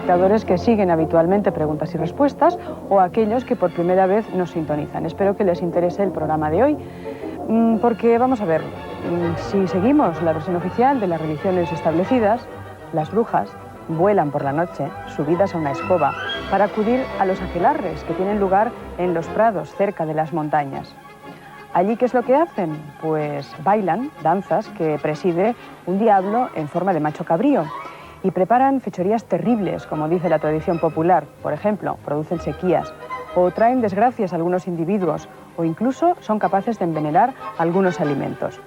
telespectadores que siguen habitualmente Preguntas y Respuestas o a aquellos que por primera vez nos sintonizan. Espero que les interese el programa de hoy, porque vamos a ver, si seguimos la versión oficial de las religiones establecidas, las brujas vuelan por la noche, subidas a una escoba, para acudir a los aquelarres que tienen lugar en los prados, cerca de las montañas. Allí, ¿qué es lo que hacen? Pues bailan danzas que preside un diablo en forma de macho cabrío y preparan fechorías terribles, como dice la tradición popular. Por ejemplo, producen sequías o traen desgracias a algunos individuos o incluso son capaces de envenenar algunos alimentos.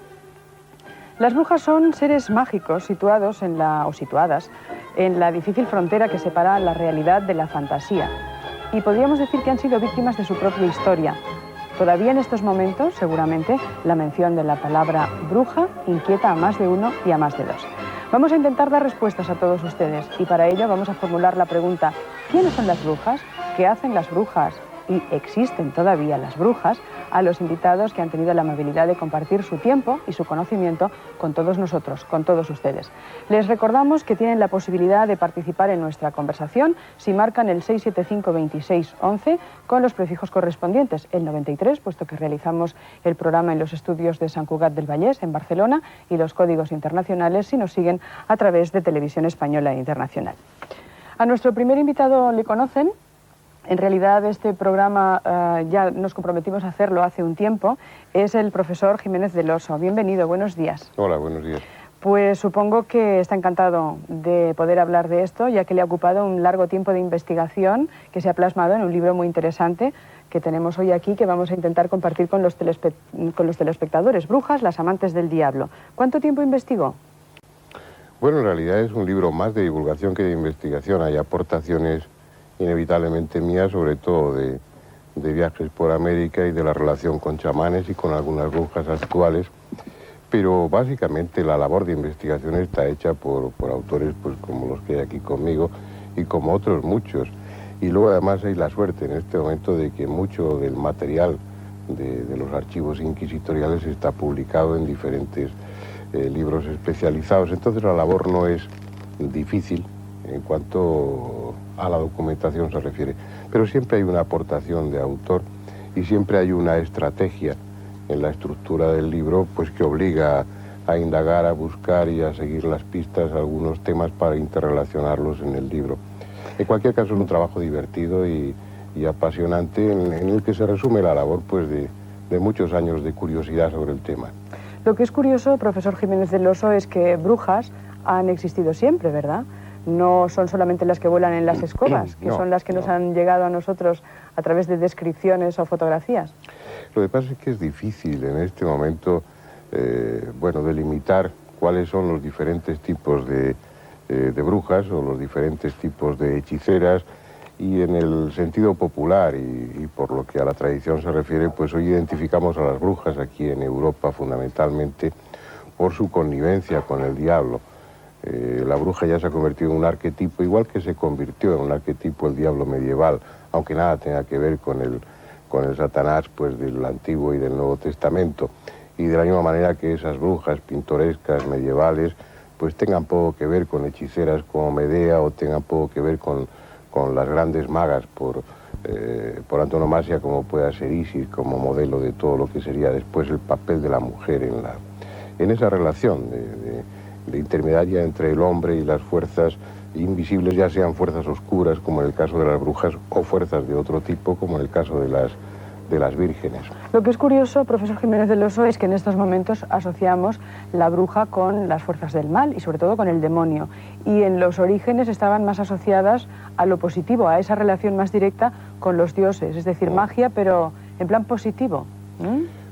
Las brujas son seres mágicos situadas en la difícil frontera que separa la realidad de la fantasía. Y podríamos decir que han sido víctimas de su propia historia. Todavía en estos momentos, seguramente, la mención de la palabra bruja inquieta a más de uno y a más de dos. Vamos a intentar dar respuestas a todos ustedes y para ello vamos a formular la pregunta: ¿quiénes son las brujas? ¿Qué hacen las brujas? ¿Y existen todavía las brujas? A los invitados que han tenido la amabilidad de compartir su tiempo y su conocimiento con todos nosotros, con todos ustedes. Les recordamos que tienen la posibilidad de participar en nuestra conversación si marcan el 675-2611 con los prefijos correspondientes, el 93, puesto que realizamos el programa en los estudios de Sant Cugat del Vallès, en Barcelona, y los códigos internacionales si nos siguen a través de Televisión Española e Internacional. A nuestro primer invitado le conocen. En realidad este programa ya nos comprometimos a hacerlo hace un tiempo. Es el profesor Jiménez del Oso. Bienvenido, buenos días. Hola, buenos días. Pues supongo que está encantado de poder hablar de esto, ya que le ha ocupado un largo tiempo de investigación que se ha plasmado en un libro muy interesante que tenemos hoy aquí, que vamos a intentar compartir con los telespectadores. Brujas, las amantes del diablo. ¿Cuánto tiempo investigó? Bueno, en realidad es un libro más de divulgación que de investigación. Hay aportaciones inevitablemente mías, sobre todo de viajes por América y de la relación con chamanes y con algunas brujas actuales, pero básicamente la labor de investigación está hecha por autores pues como los que hay aquí conmigo y como otros muchos. Y luego además hay la suerte en este momento de que mucho del material de los archivos inquisitoriales está publicado en diferentes libros especializados. Entonces la labor no es difícil en cuanto a la documentación se refiere, pero siempre hay una aportación de autor y siempre hay una estrategia en la estructura del libro pues que obliga a indagar, a buscar y a seguir las pistas, algunos temas para interrelacionarlos en el libro. En cualquier caso es un trabajo divertido y apasionante en el que se resume la labor pues de muchos años de curiosidad sobre el tema. Lo que es curioso, profesor Jiménez del Oso, es que brujas han existido siempre, ¿verdad? No son solamente las que vuelan en las escobas, que son las que nos han llegado a nosotros a través de descripciones o fotografías. Lo que pasa es que es difícil en este momento, delimitar cuáles son los diferentes tipos de brujas o los diferentes tipos de hechiceras, y en el sentido popular y por lo que a la tradición se refiere, pues hoy identificamos a las brujas aquí en Europa fundamentalmente por su connivencia con el diablo. La bruja ya se ha convertido en un arquetipo, igual que se convirtió en un arquetipo el diablo medieval, aunque nada tenga que ver con el Satanás pues, del Antiguo y del Nuevo Testamento. Y de la misma manera que esas brujas pintorescas medievales pues tengan poco que ver con hechiceras como Medea o tengan poco que ver con las grandes magas por antonomasia como pueda ser Isis, como modelo de todo lo que sería después el papel de la mujer en esa relación de intermediaria entre el hombre y las fuerzas invisibles, ya sean fuerzas oscuras, como en el caso de las brujas, o fuerzas de otro tipo, como en el caso de las vírgenes. Lo que es curioso, profesor Jiménez del Oso, es que en estos momentos asociamos la bruja con las fuerzas del mal y sobre todo con el demonio. Y en los orígenes estaban más asociadas a lo positivo, a esa relación más directa con los dioses, es decir, magia, pero en plan positivo.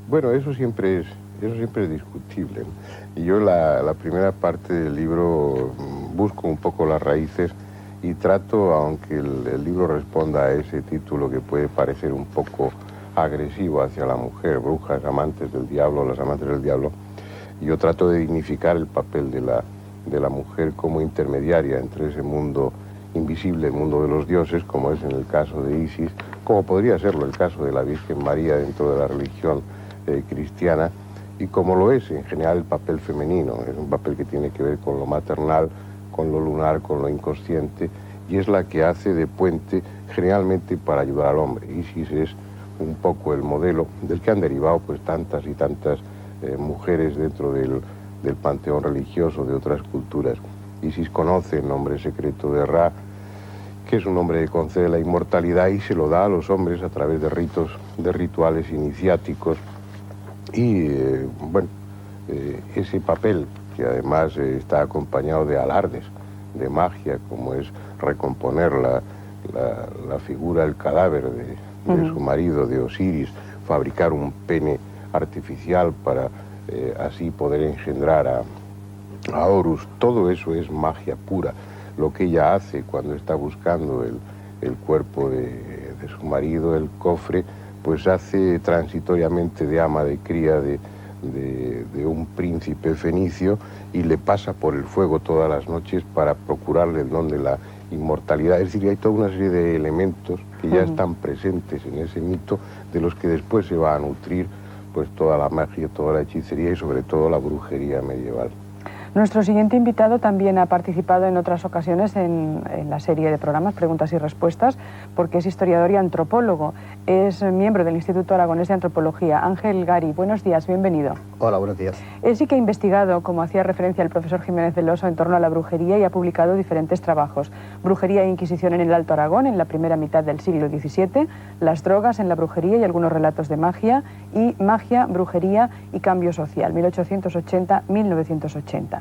Bueno, eso siempre es discutible. Y yo la primera parte del libro busco un poco las raíces y trato, aunque el libro responda a ese título que puede parecer un poco agresivo hacia la mujer, brujas, amantes del diablo, las amantes del diablo, yo trato de dignificar el papel de la mujer como intermediaria entre ese mundo invisible, el mundo de los dioses, como es en el caso de Isis, como podría serlo el caso de la Virgen María dentro de la religión cristiana, y como lo es en general el papel femenino. Es un papel que tiene que ver con lo maternal, con lo lunar, con lo inconsciente, y es la que hace de puente generalmente para ayudar al hombre. Isis es un poco el modelo del que han derivado pues tantas y tantas mujeres dentro del panteón religioso de otras culturas. Isis conoce el nombre secreto de Ra, que es un nombre que concede la inmortalidad y se lo da a los hombres a través de ritos, de rituales iniciáticos. Y bueno, ese papel, que además está acompañado de alardes de magia, como es recomponer la figura, el cadáver de su marido, de Osiris, fabricar un pene artificial para así poder engendrar a Horus, todo eso es magia pura. Lo que ella hace cuando está buscando el cuerpo de su marido, el cofre, pues hace transitoriamente de ama de cría de un príncipe fenicio y le pasa por el fuego todas las noches para procurarle el don de la inmortalidad. Es decir, hay toda una serie de elementos que ya están presentes en ese mito, de los que después se va a nutrir pues toda la magia, toda la hechicería y sobre todo la brujería medieval. Nuestro siguiente invitado también ha participado en otras ocasiones en la serie de programas Preguntas y Respuestas, porque es historiador y antropólogo. Es miembro del Instituto Aragonés de Antropología. Ángel Gari, buenos días, bienvenido. Hola, buenos días. Él sí que ha investigado, como hacía referencia el profesor Jiménez del Oso, en torno a la brujería y ha publicado diferentes trabajos. Brujería e Inquisición en el Alto Aragón, en la primera mitad del siglo XVII, las drogas en la brujería y algunos relatos de magia, y magia, brujería y cambio social, 1880-1980.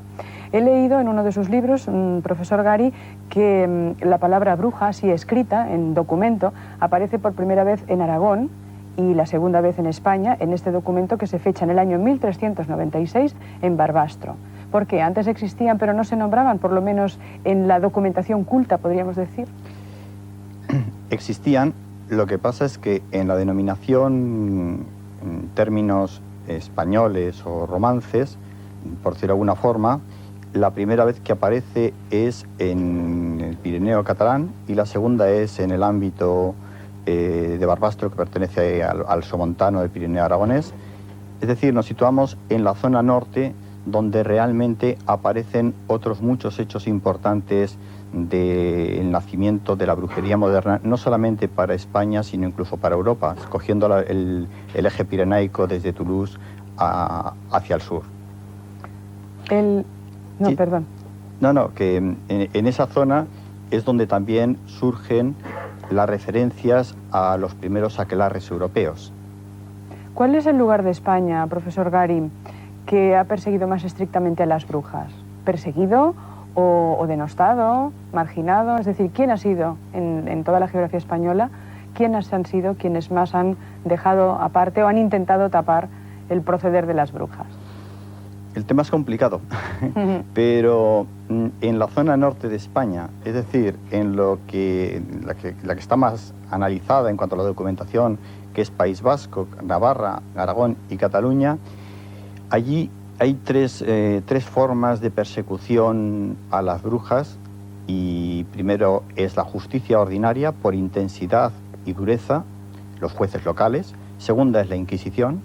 He leído en uno de sus libros, profesor Gari, que la palabra bruja, así escrita en documento, aparece por primera vez en Aragón y la segunda vez en España, en este documento que se fecha en el año 1396 en Barbastro. Porque antes existían, pero no se nombraban, por lo menos en la documentación culta, podríamos decir. Existían, lo que pasa es que en la denominación, en términos españoles o romances, por decirlo de alguna forma, la primera vez que aparece es en el Pirineo catalán y la segunda es en el ámbito de Barbastro, que pertenece al somontano del Pirineo aragonés. Es decir, nos situamos en la zona norte, donde realmente aparecen otros muchos hechos importantes del nacimiento de la brujería moderna, no solamente para España, sino incluso para Europa, escogiendo el eje pirenaico desde Toulouse hacia el sur. No, sí. Perdón. No, que en esa zona es donde también surgen las referencias a los primeros aquelarres europeos. ¿Cuál es el lugar de España, profesor Gari, que ha perseguido más estrictamente a las brujas? ¿Perseguido o denostado, marginado? Es decir, ¿quién ha sido en toda la geografía española? ¿Quiénes han sido quienes más han dejado aparte o han intentado tapar el proceder de las brujas? El tema es complicado, pero en la zona norte de España, es decir, en la que está más analizada en cuanto a la documentación, que es País Vasco, Navarra, Aragón y Cataluña, allí hay tres formas de persecución a las brujas, y primero es la justicia ordinaria por intensidad y dureza, los jueces locales; segunda es la Inquisición;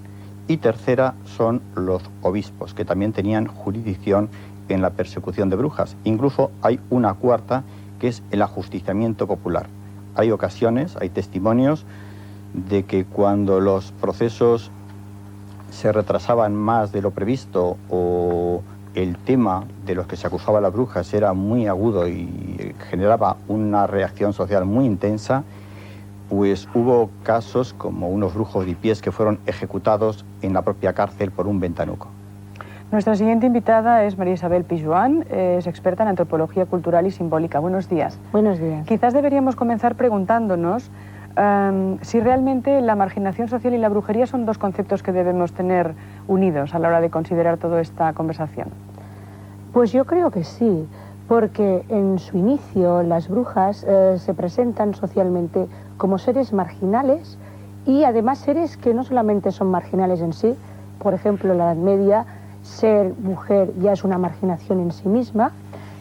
y tercera son los obispos, que también tenían jurisdicción en la persecución de brujas. Incluso hay una cuarta, que es el ajusticiamiento popular. Hay ocasiones, hay testimonios de que cuando los procesos se retrasaban más de lo previsto o el tema de los que se acusaba a las brujas era muy agudo y generaba una reacción social muy intensa, pues hubo casos como unos brujos de pies que fueron ejecutados en la propia cárcel por un ventanuco. Nuestra siguiente invitada es María Isabel Pijuan, es experta en antropología cultural y simbólica. Buenos días. Buenos días. Quizás deberíamos comenzar preguntándonos si realmente la marginación social y la brujería son dos conceptos que debemos tener unidos a la hora de considerar toda esta conversación. Pues yo creo que sí, porque en su inicio las brujas se presentan socialmente como seres marginales y además seres que no solamente son marginales en sí. Por ejemplo, en la Edad Media ser mujer ya es una marginación en sí misma,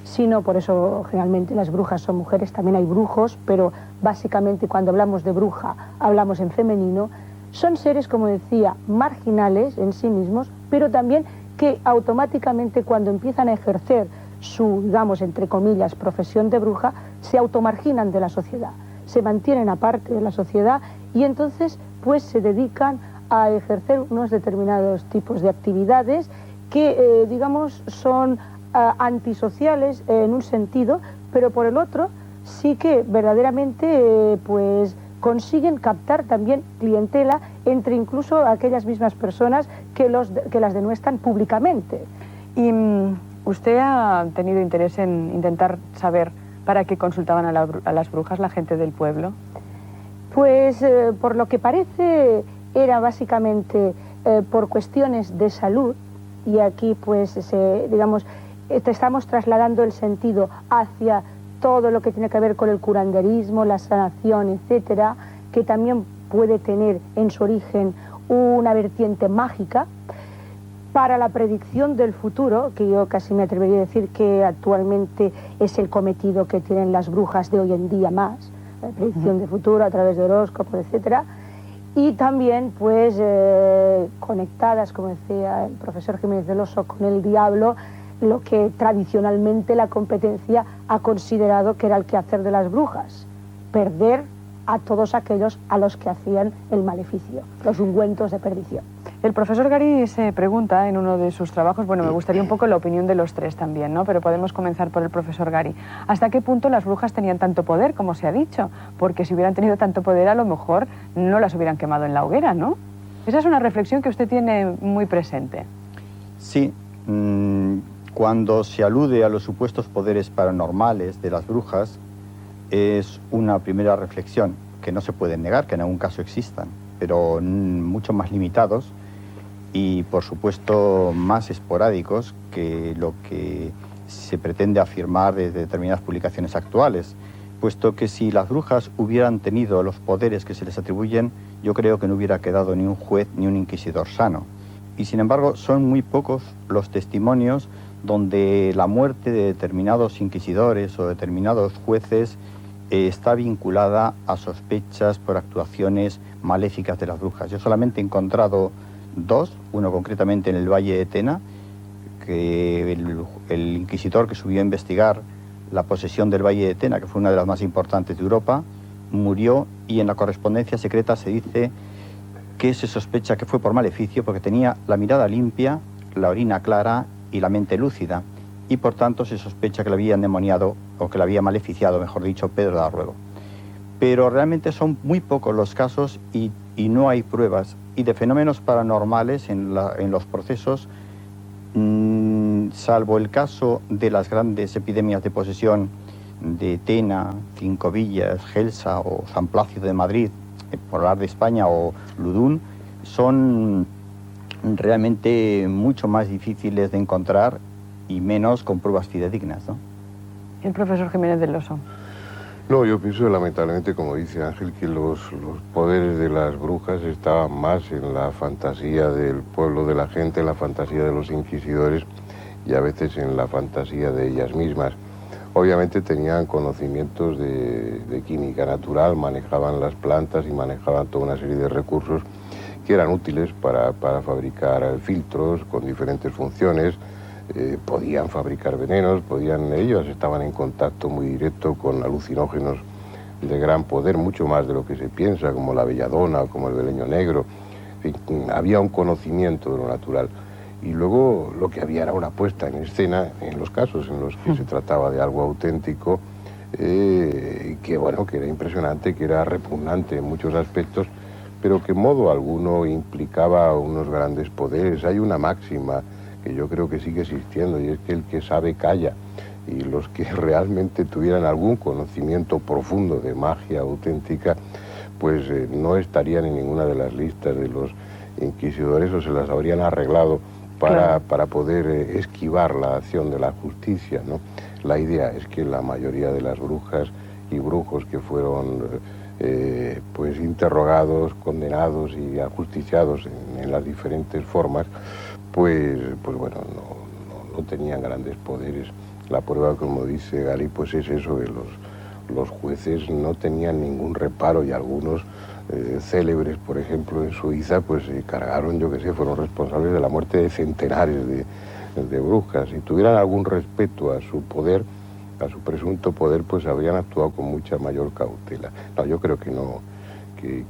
sino por eso generalmente las brujas son mujeres. También hay brujos, pero básicamente cuando hablamos de bruja hablamos en femenino. Son seres, como decía, marginales en sí mismos, pero también que automáticamente cuando empiezan a ejercer su, digamos, entre comillas, profesión de bruja, se automarginan de la sociedad, se mantienen aparte de la sociedad y entonces pues se dedican a ejercer unos determinados tipos de actividades que, digamos, son antisociales en un sentido, pero por el otro sí que verdaderamente pues consiguen captar también clientela entre incluso aquellas mismas personas que las denuestran públicamente. ¿Y usted ha tenido interés en intentar saber para qué consultaban a las brujas la gente del pueblo? Pues por lo que parece era básicamente por cuestiones de salud, y aquí pues digamos estamos trasladando el sentido hacia todo lo que tiene que ver con el curanderismo, la sanación, etcétera, que también puede tener en su origen una vertiente mágica para la predicción del futuro, que yo casi me atrevería a decir que actualmente es el cometido que tienen las brujas de hoy en día más, la predicción del futuro a través de horóscopos, etcétera, y también pues conectadas, como decía el profesor Jiménez del Oso, con el diablo, lo que tradicionalmente la competencia ha considerado que era el quehacer de las brujas, perder a todos aquellos a los que hacían el maleficio, los ungüentos de perdición. El profesor Gari se pregunta en uno de sus trabajos, bueno, me gustaría un poco la opinión de los tres también, ¿no? Pero podemos comenzar por el profesor Gari. ¿Hasta qué punto las brujas tenían tanto poder, como se ha dicho? Porque si hubieran tenido tanto poder, a lo mejor no las hubieran quemado en la hoguera, ¿no? Esa es una reflexión que usted tiene muy presente. Sí, cuando se alude a los supuestos poderes paranormales de las brujas, es una primera reflexión que no se puede negar, que en algún caso existan, pero mucho más limitados y, por supuesto, más esporádicos que lo que se pretende afirmar desde determinadas publicaciones actuales, puesto que si las brujas hubieran tenido los poderes que se les atribuyen, yo creo que no hubiera quedado ni un juez ni un inquisidor sano. Y, sin embargo, son muy pocos los testimonios donde la muerte de determinados inquisidores o determinados jueces está vinculada a sospechas por actuaciones maléficas de las brujas. Yo solamente he encontrado dos, uno concretamente en el Valle de Tena, que el inquisidor que subió a investigar la posesión del Valle de Tena, que fue una de las más importantes de Europa, murió, y en la correspondencia secreta se dice que se sospecha que fue por maleficio porque tenía la mirada limpia, la orina clara y la mente lúcida, y por tanto se sospecha que le había endemoniado, o que le había maleficiado, mejor dicho, Pedro de Arruego. Pero realmente son muy pocos los casos y no hay pruebas. Y de fenómenos paranormales en los procesos, salvo el caso de las grandes epidemias de posesión de Tena, Cinco Villas, Gelsa o San Plácido de Madrid, por hablar de España, o Ludún, son realmente mucho más difíciles de encontrar y menos con pruebas fidedignas, ¿no? El profesor Jiménez del Oso. No, yo pienso lamentablemente, como dice Ángel, que los poderes de las brujas estaban más en la fantasía del pueblo, de la gente, en la fantasía de los inquisidores y a veces en la fantasía de ellas mismas. Obviamente tenían conocimientos de química natural, manejaban las plantas y manejaban toda una serie de recursos que eran útiles para fabricar filtros con diferentes funciones. Podían fabricar venenos, ellos estaban en contacto muy directo con alucinógenos de gran poder, mucho más de lo que se piensa, como la belladona o como el beleño negro. Había un conocimiento de lo natural. Y luego lo que había era una puesta en escena en los casos en los que se trataba de algo auténtico, que bueno, que era impresionante, que era repugnante en muchos aspectos, pero que en modo alguno implicaba unos grandes poderes. Hay una máxima que yo creo que sigue existiendo, y es que el que sabe calla, y los que realmente tuvieran algún conocimiento profundo de magia auténtica, pues no estarían en ninguna de las listas de los inquisidores, o se las habrían arreglado para poder esquivar la acción de la justicia, ¿no? La idea es que la mayoría de las brujas y brujos que fueron pues interrogados, condenados y ajusticiados en las diferentes formas, pues bueno, no tenían grandes poderes. La prueba, como dice Gary, pues es eso, que los jueces no tenían ningún reparo, y algunos célebres, por ejemplo, en Suiza, pues se cargaron, yo qué sé, fueron responsables de la muerte de centenares de brujas. Si tuvieran algún respeto a su poder, a su presunto poder, pues habrían actuado con mucha mayor cautela. No, yo creo que no,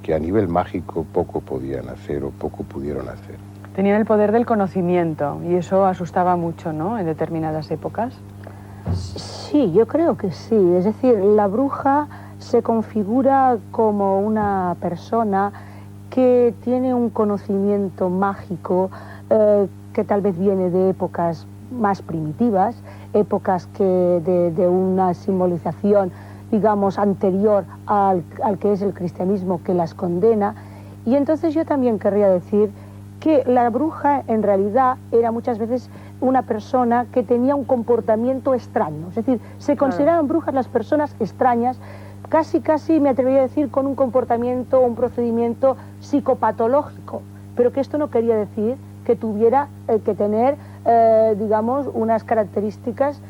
que a nivel mágico poco podían hacer o poco pudieron hacer. Tenían el poder del conocimiento y eso asustaba mucho, ¿no?, en determinadas épocas. Sí, yo creo que sí. Es decir, la bruja se configura como una persona que tiene un conocimiento mágico que tal vez viene de épocas más primitivas, épocas de una simbolización, digamos, anterior al que es el cristianismo, que las condena. Y entonces yo también querría decir que la bruja en realidad era muchas veces una persona que tenía un comportamiento extraño. Es decir, se consideraban brujas las personas extrañas, casi me atrevería a decir con un comportamiento, un procedimiento psicopatológico, pero que esto no quería decir que tuviera que tener, digamos, unas características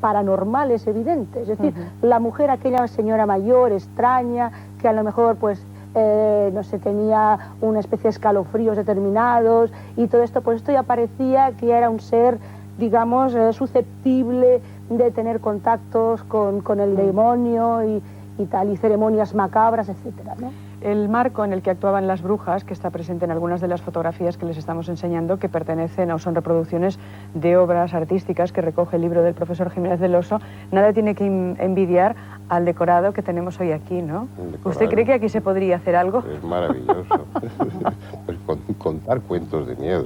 paranormales evidentes. Es decir, la mujer, aquella señora mayor, extraña, que a lo mejor, pues, no sé, tenía una especie de escalofríos determinados y todo esto, pues esto ya parecía que era un ser, digamos, susceptible de tener contactos con el demonio y tal, y ceremonias macabras, etcétera, ¿no? El marco en el que actuaban las brujas, que está presente en algunas de las fotografías que les estamos enseñando, que pertenecen o son reproducciones de obras artísticas que recoge el libro del profesor Jiménez del Oso, nada tiene que envidiar al decorado que tenemos hoy aquí, ¿no? ¿Usted cree que aquí se podría hacer algo? Es maravilloso. Pues contar cuentos de miedo.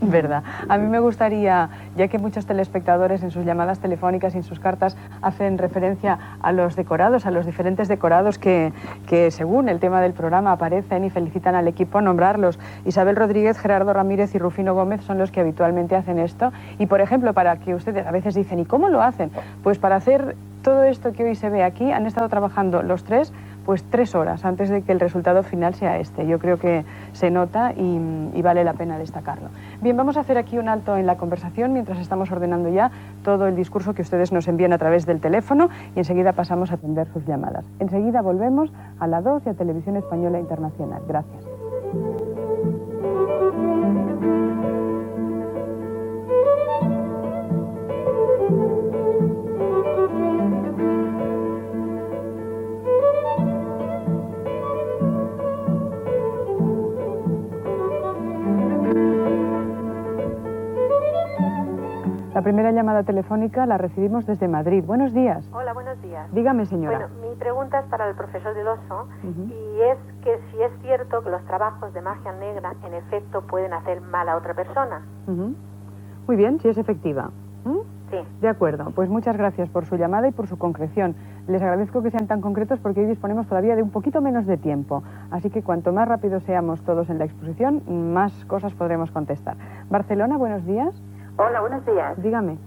Verdad. A mí me gustaría, ya que muchos telespectadores en sus llamadas telefónicas y en sus cartas hacen referencia a los decorados, a los diferentes decorados que según el tema del programa aparecen y felicitan al equipo, nombrarlos. Isabel Rodríguez, Gerardo Ramírez y Rufino Gómez son los que habitualmente hacen esto. Y, por ejemplo, para que ustedes a veces dicen, ¿y cómo lo hacen? Pues para hacer todo esto que hoy se ve aquí, han estado trabajando los tres, pues 3 horas antes de que el resultado final sea este. Yo creo que se nota y vale la pena destacarlo. Bien, vamos a hacer aquí un alto en la conversación mientras estamos ordenando ya todo el discurso que ustedes nos envían a través del teléfono y enseguida pasamos a atender sus llamadas. Enseguida volvemos a la 2 y a Televisión Española Internacional. Gracias. La primera llamada telefónica la recibimos desde Madrid. Buenos días. Hola, buenos días. Dígame, señora. Bueno, mi pregunta es para el profesor del Oso y es que si es cierto que los trabajos de magia negra en efecto pueden hacer mal a otra persona. Muy bien, si es efectiva. Sí. De acuerdo, pues muchas gracias por su llamada y por su concreción. Les agradezco que sean tan concretos porque hoy disponemos todavía de un poquito menos de tiempo. Así que cuanto más rápido seamos todos en la exposición, más cosas podremos contestar. Barcelona, buenos días. Hola, buenos días. Dígame.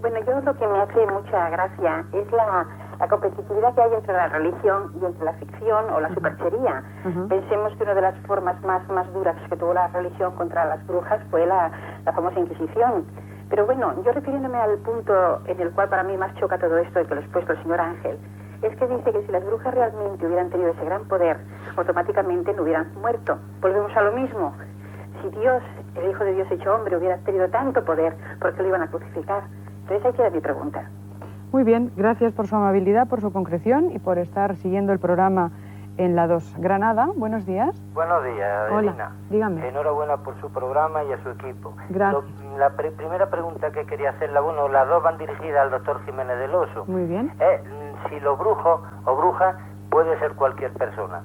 Bueno, yo lo que me hace mucha gracia es la competitividad que hay entre la religión y entre la ficción o la superchería. Pensemos que una de las formas más duras que tuvo la religión contra las brujas fue la famosa Inquisición. Pero bueno, yo refiriéndome al punto en el cual para mí más choca todo esto que lo ha expuesto el señor Ángel, es que dice que si las brujas realmente hubieran tenido ese gran poder, automáticamente no hubieran muerto. Volvemos a lo mismo. Si Dios, el Hijo de Dios hecho hombre, hubiera tenido tanto poder, ¿por qué lo iban a crucificar? Entonces ahí queda mi pregunta. Muy bien, gracias por su amabilidad, por su concreción y por estar siguiendo el programa en la 2. Granada, buenos días. Buenos días, Adelina. Hola, dígame. Enhorabuena por su programa y a su equipo. Gracias. La primera pregunta que quería hacerla, bueno, las dos van dirigidas al doctor Jiménez del Oso. Muy bien. Si los brujos o brujas puede ser cualquier persona.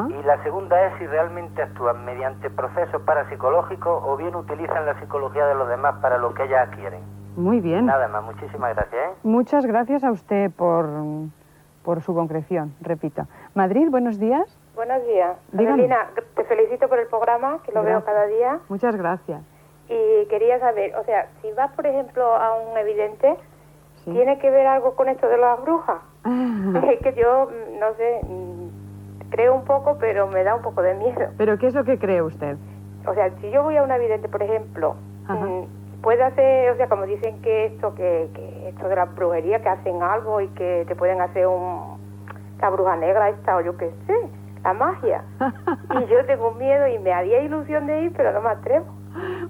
Y la segunda es si realmente actúan mediante procesos parapsicológicos o bien utilizan la psicología de los demás para lo que ellas quieren. Muy bien. Nada más, muchísimas gracias. Muchas gracias a usted por su concreción, repito. Madrid, buenos días. Buenos días. Dígame. Adelina, te felicito por el programa, que lo veo cada día. Muchas gracias. Y quería saber, o sea, si vas, por ejemplo, a un evidente, ¿tiene que ver algo con esto de las brujas? Es que yo, no sé, creo un poco, pero me da un poco de miedo. ¿Pero qué es lo que cree usted? O sea, si yo voy a un evidente, por ejemplo, puede hacer, o sea, como dicen que esto de la brujería, que hacen algo y que te pueden hacer la bruja negra esta, o yo qué sé, la magia. Y yo tengo miedo y me haría ilusión de ir, pero no me atrevo.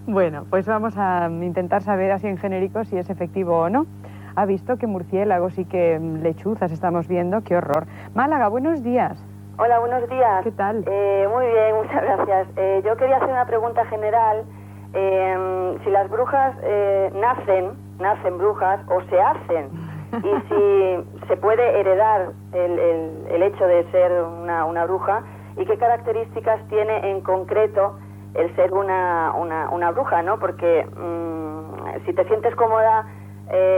Bueno, pues vamos a intentar saber así en genérico si es efectivo o no. Ha visto que murciélagos y que lechuzas estamos viendo, qué horror. Málaga, buenos días. Hola, buenos días. ¿Qué tal? Muy bien, muchas gracias. Yo quería hacer una pregunta general. Si las brujas nacen brujas o se hacen, y si se puede heredar el hecho de ser una bruja, y qué características tiene en concreto el ser una bruja, ¿no? Porque si te sientes cómoda,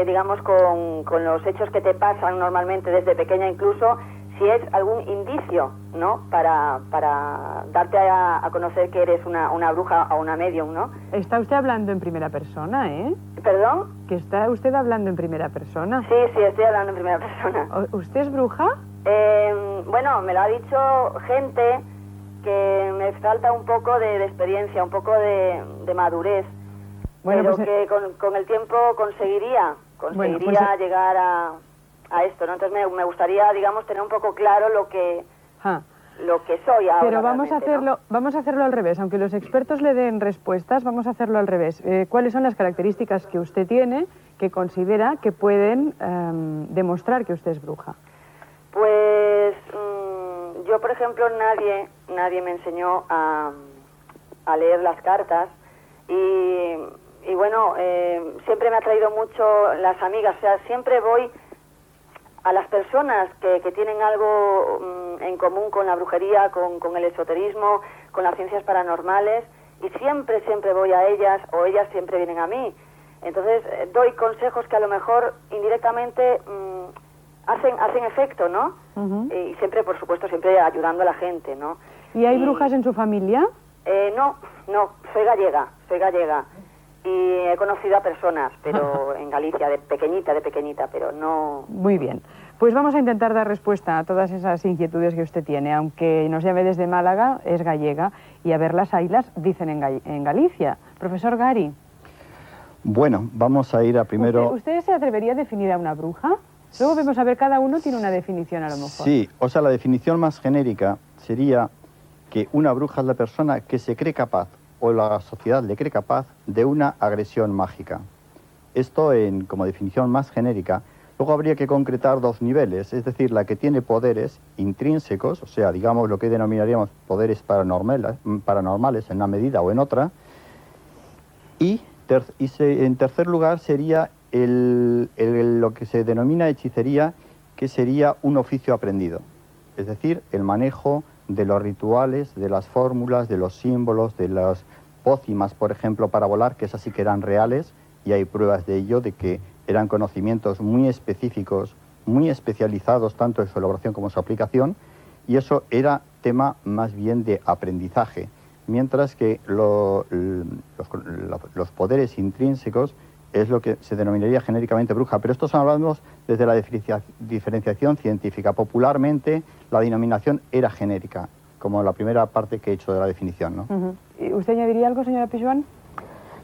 digamos, con los hechos que te pasan normalmente desde pequeña incluso, si es algún indicio, ¿no? Para darte a conocer que eres una bruja o una medium, ¿no? Está usted hablando en primera persona, ¿eh? ¿Perdón? ¿Que está usted hablando en primera persona? Sí, estoy hablando en primera persona. ¿Usted es bruja? Bueno, me lo ha dicho gente que me falta un poco de experiencia, un poco de madurez, bueno, pero pues, que con el tiempo conseguiría bueno, pues, llegar a esto, ¿no? Entonces me gustaría, digamos, tener un poco claro lo que soy ahora. Pero vamos a hacerlo, ¿no? vamos a hacerlo al revés. Aunque los expertos le den respuestas, vamos a hacerlo al revés. ¿Cuáles son las características que usted tiene que considera que pueden demostrar que usted es bruja? Pues yo, por ejemplo, nadie me enseñó a leer las cartas y bueno, siempre me ha traído mucho las amigas, o sea, siempre voy a las personas que tienen algo en común con la brujería, con el esoterismo, con las ciencias paranormales, y siempre voy a ellas, o ellas siempre vienen a mí. Entonces doy consejos que a lo mejor indirectamente hacen efecto, ¿no? Y siempre, por supuesto, siempre ayudando a la gente, ¿no? ¿Y hay brujas en su familia? No, soy gallega. Y he conocido a personas, pero en Galicia, de pequeñita, pero no... Muy bien. Pues vamos a intentar dar respuesta a todas esas inquietudes que usted tiene. Aunque nos llame desde Málaga, es gallega, y a ver las ailas dicen en Galicia. Profesor Gari. Bueno, vamos a ir a primero... ¿Usted se atrevería a definir a una bruja? Luego vemos a ver, cada uno tiene una definición a lo mejor. Sí, o sea, la definición más genérica sería que una bruja es la persona que se cree capaz, o la sociedad le cree capaz, de una agresión mágica. Esto como definición más genérica. Luego habría que concretar dos niveles, es decir, la que tiene poderes intrínsecos, o sea, digamos lo que denominaríamos poderes paranormales en una medida o en otra, y en tercer lugar sería lo que se denomina hechicería, que sería un oficio aprendido, es decir, el manejo de los rituales, de las fórmulas, de los símbolos, de las pócimas, por ejemplo, para volar, que esas sí que eran reales, y hay pruebas de ello, de que eran conocimientos muy específicos, muy especializados, tanto en su elaboración como en su aplicación, y eso era tema más bien de aprendizaje, mientras que los poderes intrínsecos es lo que se denominaría genéricamente bruja, pero esto hablamos desde la diferenciación científica. Popularmente la denominación era genérica, como la primera parte que he hecho de la definición, ¿no? ¿Y usted añadiría algo, señora Pijuan?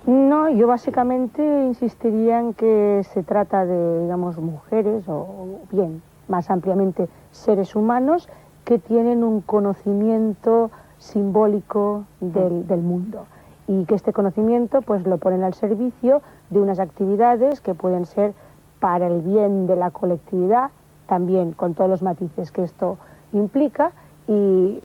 No, yo básicamente insistiría en que se trata de, digamos, mujeres o bien, más ampliamente, seres humanos que tienen un conocimiento simbólico del mundo y que este conocimiento pues lo ponen al servicio de unas actividades que pueden ser para el bien de la colectividad, también con todos los matices que esto implica, y